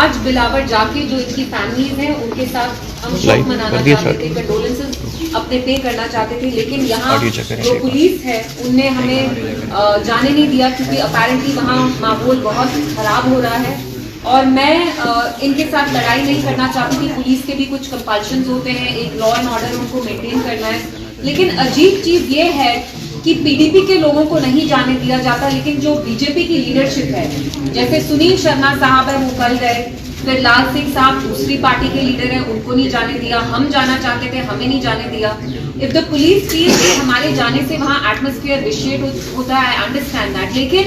आज बिलावर जाके जो इनकी फैमिलीज हैं उनके साथ हम शोक मनाना चाहते थे, कंडोलेंसेस अपने पे करना चाहते थे, लेकिन यहाँ जो पुलिस है उनने हमें जाने नहीं दिया क्योंकि अपेरेंटली वहाँ माहौल बहुत खराब हो रहा है। और मैं इनके साथ लड़ाई नहीं करना चाहती थी। पुलिस के भी कुछ कंपल्शंस होते हैं, एक लॉ एंड ऑर्डर उनको मेंटेन करना है, लेकिन अजीब चीज ये है कि पीडीपी के लोगों को नहीं जाने दिया जाता, लेकिन जो बीजेपी की लीडरशिप है, जैसे सुनील शर्मा साहब है वो कल गए, फिर लाल सिंह साहब दूसरी पार्टी के लीडर हैं, उनको नहीं जाने दिया, हम जाना चाहते थे, हमें नहीं जाने दिया। इफ द पुलिस फील्स कि हमारे जाने से वहाँ एटमॉस्फेयर विशेड होता है, आई अंडरस्टैंड दैट, लेकिन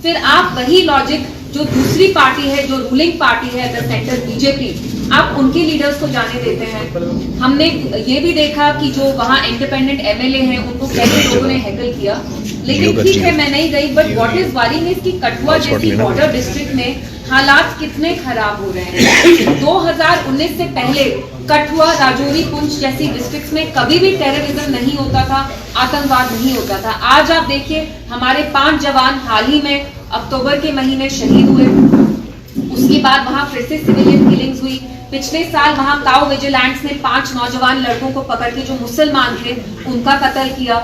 फिर आप वही लॉजिक जो दूसरी पार्टी है, जो रूलिंग पार्टी है द सेंटर बीजेपी, आप उनके लीडर्स को जाने देते हैं। हमने ये भी देखा कि जो वहाँ इंडिपेंडेंट एमएलए हैं उनको कैसे लोगों ने हैकल किया, लेकिन ठीक है मैं नहीं गई। But what is worrying is कि कठुआ जैसी बॉर्डर डिस्ट्रिक्ट में हालात कितने खराब हो रहे हैं। 2019 से पहले कठुआ, राजौरी, पुंछ जैसी डिस्ट्रिक्ट्स में कभी भी टेररिज्म नहीं होता था, आतंकवाद नहीं होता था। आज आप देखिए हमारे 5 जवान हाल ही में अक्टूबर के महीने शहीद हुए, उसके बाद वहां फिर से सिविलियन किलिंग्स हुई। पिछले साल वहां काउ विजिलेंट्स ने 5 नौजवान लड़कों को पकड़ के जो मुसलमान थे उनका कत्ल किया।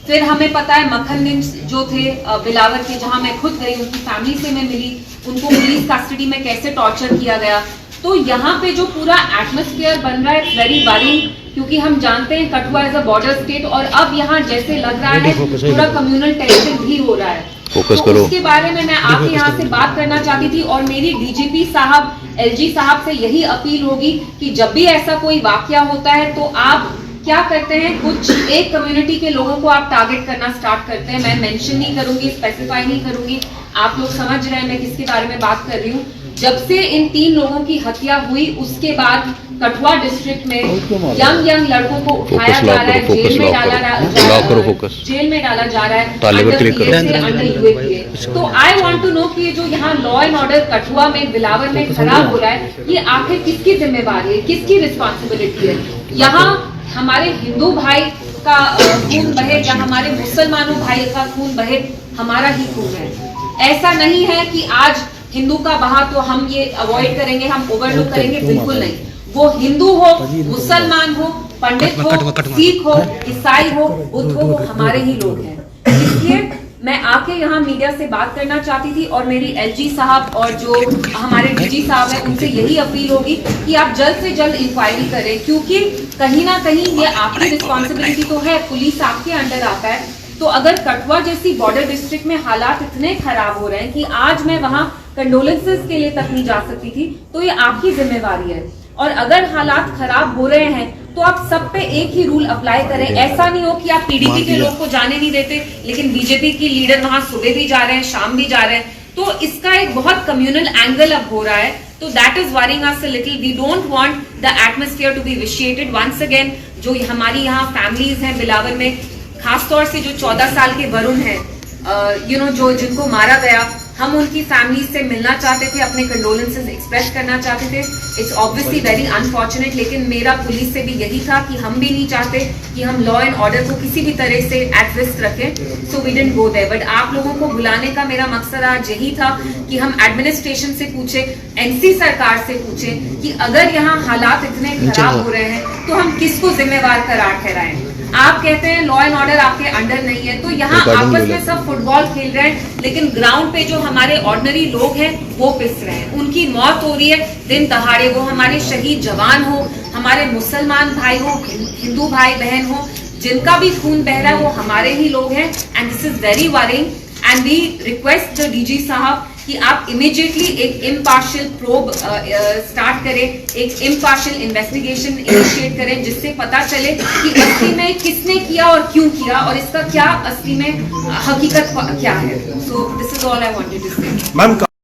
फिर हमें पता है मक्खन जो थे बिलावर के, जहां मैं खुद गई, उनकी फैमिली से मैं मिली, उनको पुलिस कस्टडी में कैसे टॉर्चर किया गया। तो यहाँ पे जो पूरा एटमॉस्फेयर बन रहा है इट्स वेरी वरिंग, क्योंकि हम जानते हैं Kathua is a border state और अब यहाँ जैसे लग रहा है पूरा कम्युनल टेंशन भी हो रहा है। फोकस करो। उसके बारे में मैं आपके यहाँ से बात करना चाहती थी और मेरी डीजीपी साहब, एलजी साहब से यही अपील होगी कि जब भी ऐसा कोई वाकया होता है तो आप क्या करते हैं, कुछ एक कम्युनिटी के लोगों को आप टारगेट करना स्टार्ट करते हैं। मैं मेंशन नहीं करूंगी, स्पेसिफाई नहीं करूंगी, आप लोग समझ रहे हैं मैं किसके बारे में बात कर रही हूँ। जब से इन 3 लोगों की हत्या हुई उसके बाद कठुआ डिस्ट्रिक्ट में यंग लड़कों को उठाया जा रहा है, जेल में डाला जा रहा है। तो आई वांट टू नो कि जो यहाँ लॉ एंड ऑर्डर कठुआ में, बिलावर में खराब हो रहा है, ये आखिर किसकी जिम्मेवारी है, किसकी रिस्पॉन्सिबिलिटी है। यहाँ हमारे हिंदू भाई का खून बहे या हमारे मुसलमानों भाई का खून बहे, हमारा ही खून है। ऐसा नहीं है कि आज हिंदू का बहा तो हम ये अवॉइड करेंगे, हम ओवरलुक करेंगे, बिल्कुल नहीं। वो हिंदू हो, मुसलमान हो, पंडित हो, सिख हो, ईसाई हो, बुद्ध हो, वो हमारे ही लोग हैं। इसलिए मैं आके यहाँ मीडिया से बात करना चाहती थी और मेरी एलजी साहब और जो हमारे डीजी साहब हैं उनसे यही अपील होगी कि आप जल्द से जल्द इंक्वायरी करें, क्योंकि कहीं ना कहीं ये आपकी रिस्पॉन्सिबिलिटी तो है, पुलिस आपके अंडर आता है। तो अगर कठुआ जैसी बॉर्डर डिस्ट्रिक्ट में हालात इतने खराब हो रहे हैं कि आज मैं वहां कंडोलेंसेस के लिए तक नहीं जा सकती थी, तो ये आपकी जिम्मेवारी है। और अगर हालात खराब हो रहे हैं तो आप सब पे एक ही रूल अप्लाई करें। ऐसा नहीं हो कि आप पीडीपी के लोग को जाने नहीं देते लेकिन बीजेपी की लीडर वहां सुबह भी जा रहे हैं, शाम भी जा रहे हैं। तो इसका एक बहुत कम्युनल एंगल अब हो रहा है, तो that is worrying us a little. We don't want the atmosphere to be vitiated once again. जो हमारी यहाँ फैमिलीज हैं बिलावर में, खासतौर से जो 14 साल के वरुण हैं, जो जिनको मारा गया, हम उनकी फैमिली से मिलना चाहते थे, अपने कंडोलेंसेस एक्सप्रेस करना चाहते थे। इट्स ऑब्वियसली वेरी अनफॉर्चुनेट, लेकिन मेरा पुलिस से भी यही था कि हम भी नहीं चाहते कि हम लॉ एंड ऑर्डर को किसी भी तरह से एट रिस्क रखें, so we didn't go there. But आप लोगों को बुलाने का मेरा मकसद आज यही था कि हम एडमिनिस्ट्रेशन से पूछे, एनसी सरकार से पूछे कि अगर यहाँ हालात इतने खराब हो रहे हैं तो हम किसको जिम्मेवार करार ठहराएं। आप कहते हैं लॉ एंड ऑर्डर आपके अंडर नहीं है, तो यहाँ आपस में सब फुटबॉल खेल रहे हैं, लेकिन ग्राउंड पे जो हमारे ऑर्डिनरी लोग हैं वो पिस रहे हैं, उनकी मौत हो रही है दिन दहाड़े। वो हमारे शहीद जवान हो, हमारे मुसलमान भाई हो, हिंदू भाई बहन हो, जिनका भी खून बह रहा है वो हमारे ही लोग हैं। And this is very worrying and we request the DG साहब कि आप इमीडिएटली एक इम्पार्शियल प्रोब स्टार्ट करें, एक इम्पार्शियल इन्वेस्टिगेशन इनिशिएट करें, जिससे पता चले कि असली में किसने किया और क्यों किया और इसका क्या असली में हकीकत क्या है। So this is all I wanted to से।